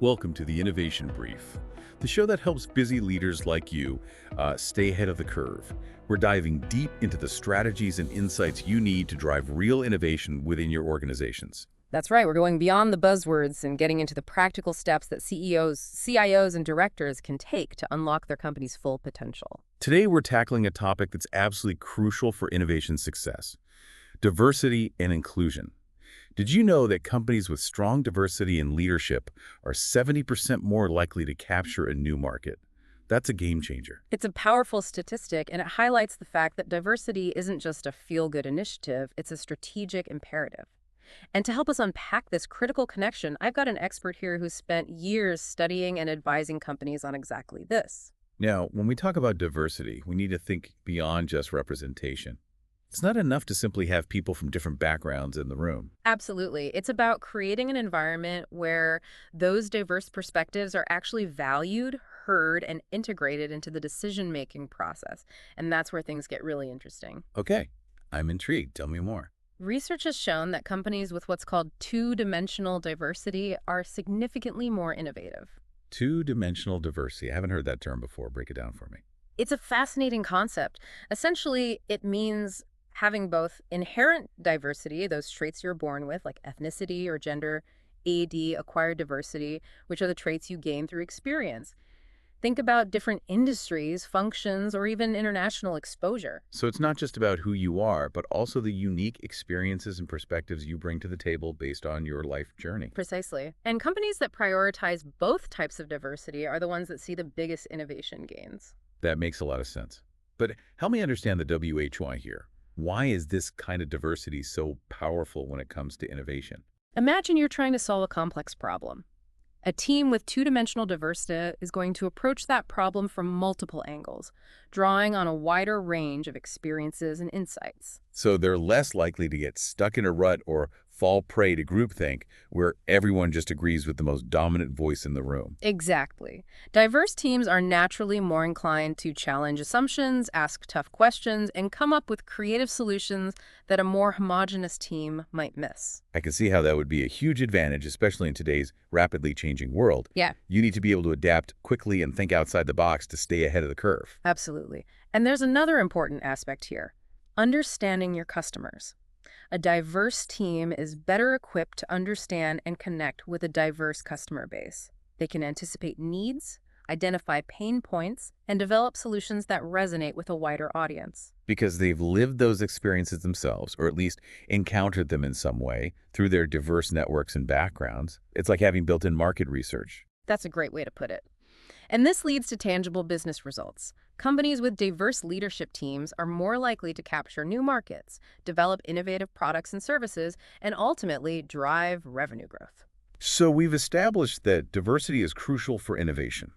Welcome to the Innovation Brief, the show that helps busy leaders like you stay ahead of the curve. We're diving deep into the strategies and insights you need to drive real innovation within your organizations. That's right. We're going beyond the buzzwords and getting into the practical steps that CEOs, CIOs, and directors can take to unlock their company's full potential. Today, we're tackling a topic that's absolutely crucial for innovation success: diversity and inclusion. Did you know that companies with strong diversity in leadership are 70% more likely to capture a new market? That's a game changer. It's a powerful statistic, and it highlights the fact that diversity isn't just a feel-good initiative, it's a strategic imperative. And to help us unpack this critical connection, I've got an expert here who's spent years studying and advising companies on exactly this. Now, when we talk about diversity, we need to think beyond just representation. It's not enough to simply have people from different backgrounds in the room. Absolutely. It's about creating an environment where those diverse perspectives are actually valued, heard, and integrated into the decision-making process. And that's where things get really interesting. Okay, I'm intrigued. Tell me more. Research has shown that companies with what's called two-dimensional diversity are significantly more innovative. Two-dimensional diversity. I haven't heard that term before. Break it down for me. It's a fascinating concept. Essentially, it means having both inherent diversity, those traits you're born with, like ethnicity or gender, acquired diversity, which are the traits you gain through experience. Think about different industries, functions, or even international exposure. So it's not just about who you are, but also the unique experiences and perspectives you bring to the table based on your life journey. Precisely. And companies that prioritize both types of diversity are the ones that see the biggest innovation gains. That makes a lot of sense. But help me understand the WHY here. Why is this kind of diversity so powerful when it comes to innovation? Imagine you're trying to solve a complex problem. A team with two-dimensional diversity is going to approach that problem from multiple angles, drawing on a wider range of experiences and insights. So they're less likely to get stuck in a rut or fall prey to groupthink, where everyone just agrees with the most dominant voice in the room. Exactly. Diverse teams are naturally more inclined to challenge assumptions, ask tough questions, and come up with creative solutions that a more homogeneous team might miss. I can see how that would be a huge advantage, especially in today's rapidly changing world. Yeah, You need to be able to adapt quickly and think outside the box to stay ahead of the curve. absolutely. And there's another important aspect here: understanding your customers. A diverse team is better equipped to understand and connect with a diverse customer base. They can anticipate needs, identify pain points, and develop solutions that resonate with a wider audience. Because they've lived those experiences themselves, or at least encountered them in some way through their diverse networks and backgrounds. It's like having built-in market research. That's a great way to put it. And this leads to tangible business results. Companies with diverse leadership teams are more likely to capture new markets, develop innovative products and services, and ultimately drive revenue growth. So we've established that diversity is crucial for innovation.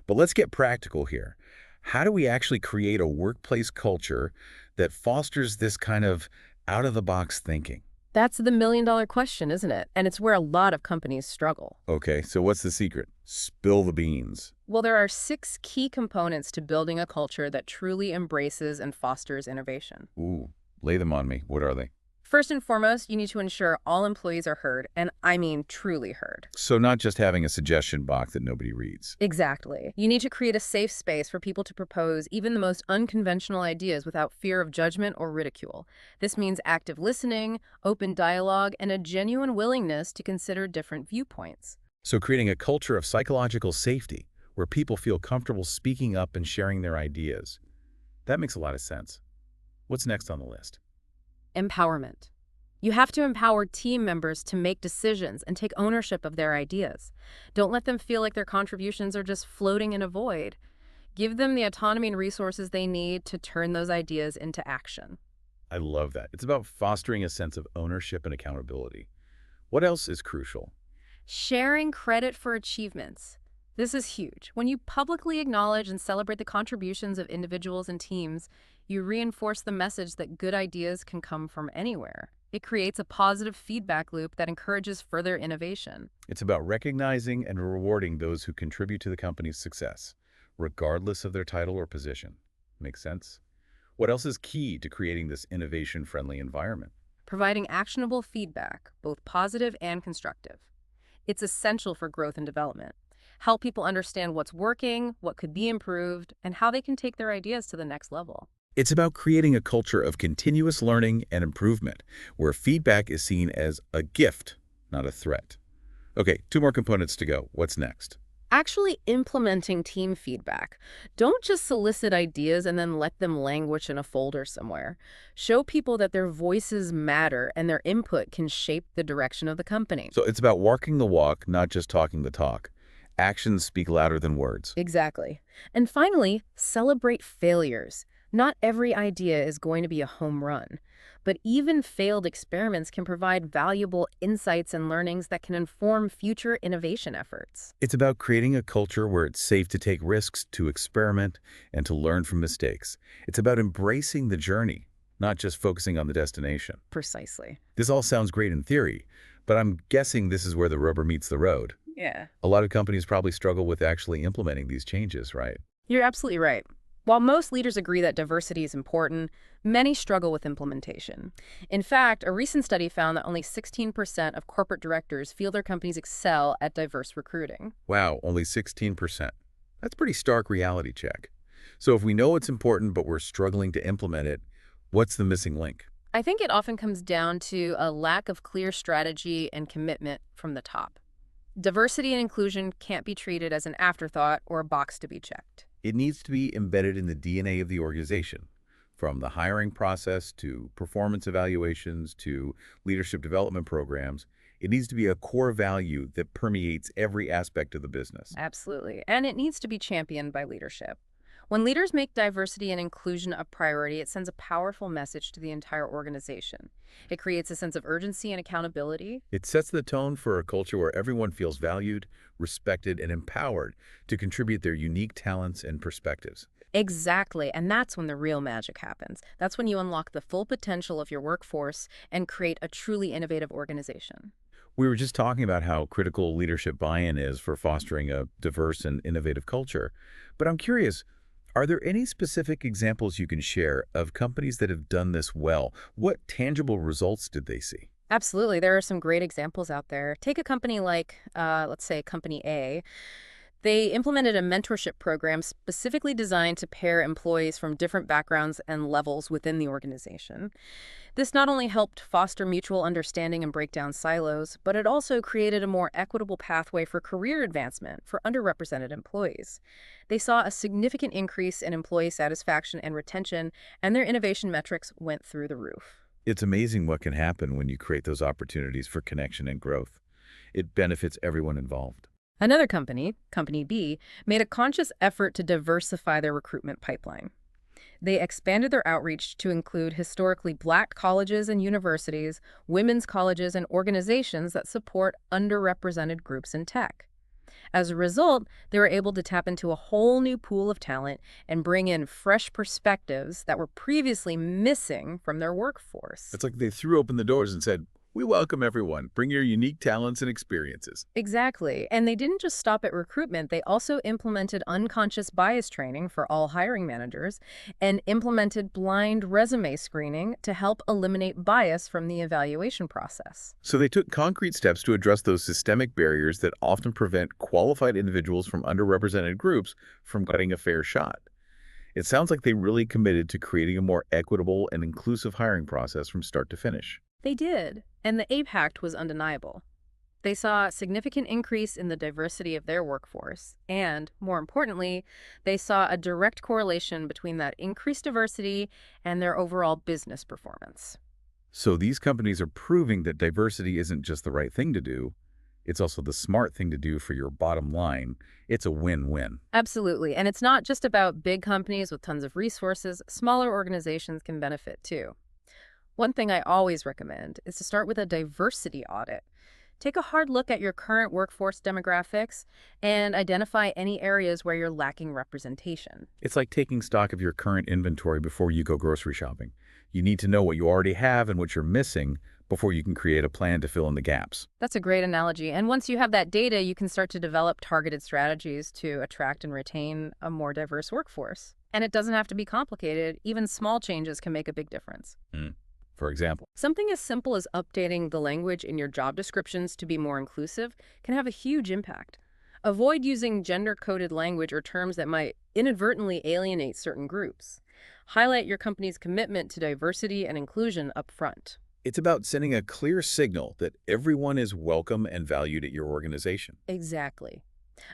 But let's get practical here. How do we actually create a workplace culture that fosters this kind of out-of-the-box thinking? That's the million-dollar question, isn't it? And it's where a lot of companies struggle. Okay, so what's the secret? Spill the beans. Well, there are 6 key components to building a culture that truly embraces and fosters innovation. Ooh, lay them on me. What are they? First and foremost, you need to ensure all employees are heard, and I mean truly heard. So not just having a suggestion box that nobody reads. Exactly. You need to create a safe space for people to propose even the most unconventional ideas without fear of judgment or ridicule. This means active listening, open dialogue, and a genuine willingness to consider different viewpoints. So creating a culture of psychological safety where people feel comfortable speaking up and sharing their ideas. That makes a lot of sense. What's next on the list? Empowerment. You have to empower team members to make decisions and take ownership of their ideas. Don't let them feel like their contributions are just floating in a void. Give them the autonomy and resources they need to turn those ideas into action. I love that. It's about fostering a sense of ownership and accountability. What else is crucial? Sharing credit for achievements. This is huge. When you publicly acknowledge and celebrate the contributions of individuals and teams, you reinforce the message that good ideas can come from anywhere. It creates a positive feedback loop that encourages further innovation. It's about recognizing and rewarding those who contribute to the company's success, regardless of their title or position. Make sense? What else is key to creating this innovation-friendly environment? Providing actionable feedback, both positive and constructive. It's essential for growth and development. Help people understand what's working, what could be improved, and how they can take their ideas to the next level. It's about creating a culture of continuous learning and improvement, where feedback is seen as a gift, not a threat. Okay, two more components to go. What's next? Actually implementing team feedback. Don't just solicit ideas and then let them languish in a folder somewhere. Show people that their voices matter and their input can shape the direction of the company. So it's about walking the walk, not just talking the talk. Actions speak louder than words. Exactly. And finally, celebrate failures. Not every idea is going to be a home run, but even failed experiments can provide valuable insights and learnings that can inform future innovation efforts. It's about creating a culture where it's safe to take risks, to experiment, and to learn from mistakes. It's about embracing the journey, not just focusing on the destination. Precisely. This all sounds great in theory, but I'm guessing this is where the rubber meets the road. Yeah. A lot of companies probably struggle with actually implementing these changes, right? You're absolutely right. While most leaders agree that diversity is important, many struggle with implementation. In fact, a recent study found that only 16% of corporate directors feel their companies excel at diverse recruiting. Wow, only 16%. That's pretty stark reality check. So if we know it's important but we're struggling to implement it, what's the missing link? I think it often comes down to a lack of clear strategy and commitment from the top. Diversity and inclusion can't be treated as an afterthought or a box to be checked. It needs to be embedded in the DNA of the organization, from the hiring process to performance evaluations to leadership development programs. It needs to be a core value that permeates every aspect of the business. Absolutely. And it needs to be championed by leadership. When leaders make diversity and inclusion a priority, it sends a powerful message to the entire organization. It creates a sense of urgency and accountability. It sets the tone for a culture where everyone feels valued, respected, and empowered to contribute their unique talents and perspectives. Exactly. And that's when the real magic happens. That's when you unlock the full potential of your workforce and create a truly innovative organization. We were just talking about how critical leadership buy-in is for fostering a diverse and innovative culture. But I'm curious, are there any specific examples you can share of companies that have done this well? What tangible results did they see? Absolutely. There are some great examples out there. Take a company like, let's say, Company A. They implemented a mentorship program specifically designed to pair employees from different backgrounds and levels within the organization. This not only helped foster mutual understanding and break down silos, but it also created a more equitable pathway for career advancement for underrepresented employees. They saw a significant increase in employee satisfaction and retention, and their innovation metrics went through the roof. It's amazing what can happen when you create those opportunities for connection and growth. It benefits everyone involved. Another company, Company B, made a conscious effort to diversify their recruitment pipeline. They expanded their outreach to include historically Black colleges and universities, women's colleges, and organizations that support underrepresented groups in tech. As a result, they were able to tap into a whole new pool of talent and bring in fresh perspectives that were previously missing from their workforce. It's like they threw open the doors and said, "We welcome everyone. Bring your unique talents and experiences." Exactly. And they didn't just stop at recruitment, they also implemented unconscious bias training for all hiring managers and implemented blind resume screening to help eliminate bias from the evaluation process. So they took concrete steps to address those systemic barriers that often prevent qualified individuals from underrepresented groups from getting a fair shot. It sounds like they really committed to creating a more equitable and inclusive hiring process from start to finish. They did, and the impact was undeniable. They saw a significant increase in the diversity of their workforce, and, more importantly, they saw a direct correlation between that increased diversity and their overall business performance. So these companies are proving that diversity isn't just the right thing to do, it's also the smart thing to do for your bottom line. It's a win-win. Absolutely, and it's not just about big companies with tons of resources. Smaller organizations can benefit too. One thing I always recommend is to start with a diversity audit. Take a hard look at your current workforce demographics and identify any areas where you're lacking representation. It's like taking stock of your current inventory before you go grocery shopping. You need to know what you already have and what you're missing before you can create a plan to fill in the gaps. That's a great analogy. And once you have that data, you can start to develop targeted strategies to attract and retain a more diverse workforce. And it doesn't have to be complicated. Even small changes can make a big difference. For example, Something as simple as updating the language in your job descriptions to be more inclusive can have a huge impact. Avoid using gender-coded language or terms that might inadvertently alienate certain groups. Highlight your company's commitment to diversity and inclusion up front. it's about sending a clear signal that everyone is welcome and valued at your organization. Exactly.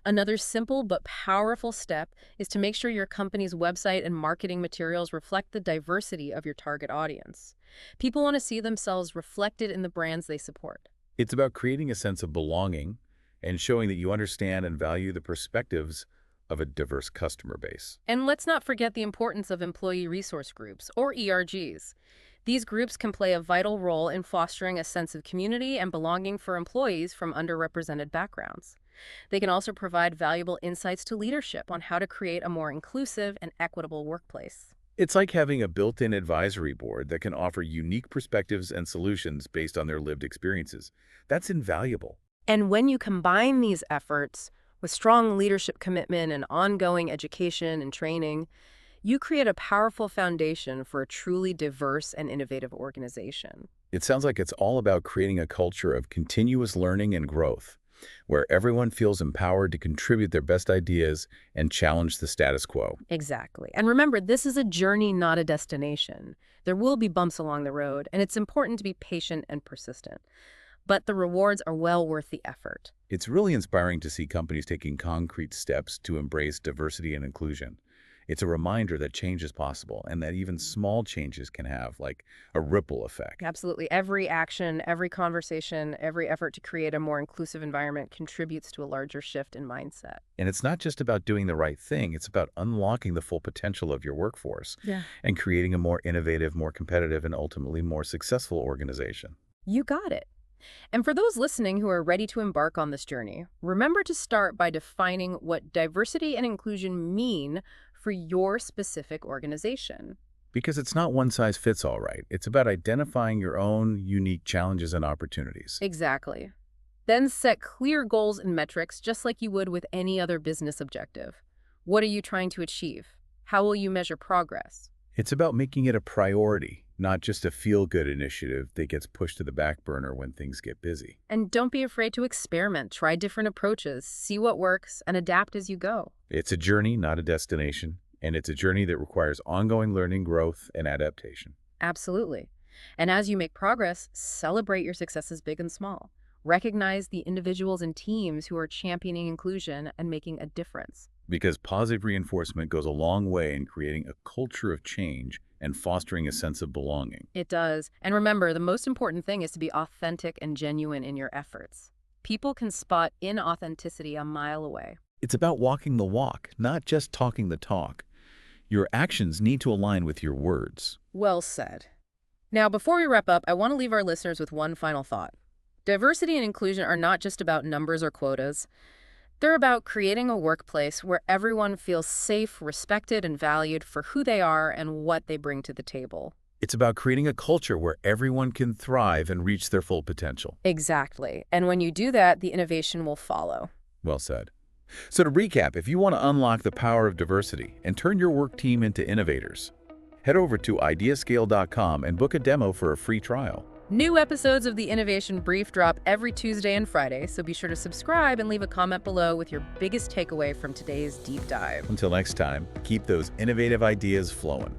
Another simple but powerful step is to make sure your company's website and marketing materials reflect the diversity of your target audience. People want to see themselves reflected in the brands they support. It's about creating a sense of belonging and showing that you understand and value the perspectives of a diverse customer base. And let's not forget the importance of employee resource groups, or ERGs. These groups can play a vital role in fostering a sense of community and belonging for employees from underrepresented backgrounds. They can also provide valuable insights to leadership on how to create a more inclusive and equitable workplace. It's like having a built-in advisory board that can offer unique perspectives and solutions based on their lived experiences. That's invaluable. And when you combine these efforts with strong leadership commitment and ongoing education and training, you create a powerful foundation for a truly diverse and innovative organization. It sounds like it's all about creating a culture of continuous learning and growth, where everyone feels empowered to contribute their best ideas and challenge the status quo. Exactly. And remember, this is a journey, not a destination. There will be bumps along the road, and it's important to be patient and persistent. But the rewards are well worth the effort. It's really inspiring to see companies taking concrete steps to embrace diversity and inclusion. It's a reminder that change is possible and that even small changes can have, like, a ripple effect. Absolutely. Every action, every conversation, every effort to create a more inclusive environment contributes to a larger shift in mindset. And it's not just about doing the right thing, it's about unlocking the full potential of your workforce Yeah. and creating a more innovative, more competitive, and ultimately more successful organization. You got it. And for those listening who are ready to embark on this journey, remember to start by defining what diversity and inclusion mean for your specific organization. Because it's not one size fits all, right? It's about identifying your own unique challenges and opportunities. Exactly. Then set clear goals and metrics just like you would with any other business objective. What are you trying to achieve? How will you measure progress? It's about making it a priority, not just a feel-good initiative that gets pushed to the back burner when things get busy. And don't be afraid to experiment, try different approaches, see what works, and adapt as you go. It's a journey, not a destination, and it's a journey that requires ongoing learning, growth, and adaptation. Absolutely. And as you make progress, celebrate your successes big and small. Recognize the individuals and teams who are championing inclusion and making a difference. Because positive reinforcement goes a long way in creating a culture of change and fostering a sense of belonging. It does. And remember, the most important thing is to be authentic and genuine in your efforts. People can spot inauthenticity a mile away. It's about walking the walk, not just talking the talk. Your actions need to align with your words. Well said. Now, before we wrap up, I want to leave our listeners with one final thought. Diversity and inclusion are not just about numbers or quotas. They're about creating a workplace where everyone feels safe, respected, and valued for who they are and what they bring to the table. It's about creating a culture where everyone can thrive and reach their full potential. Exactly. And when you do that, the innovation will follow. Well said. So to recap, if you want to unlock the power of diversity and turn your work team into innovators, head over to IdeaScale.com and book a demo for a free trial. New episodes of the Innovation Brief drop every Tuesday and Friday, so be sure to subscribe and leave a comment below with your biggest takeaway from today's deep dive. Until next time, keep those innovative ideas flowing.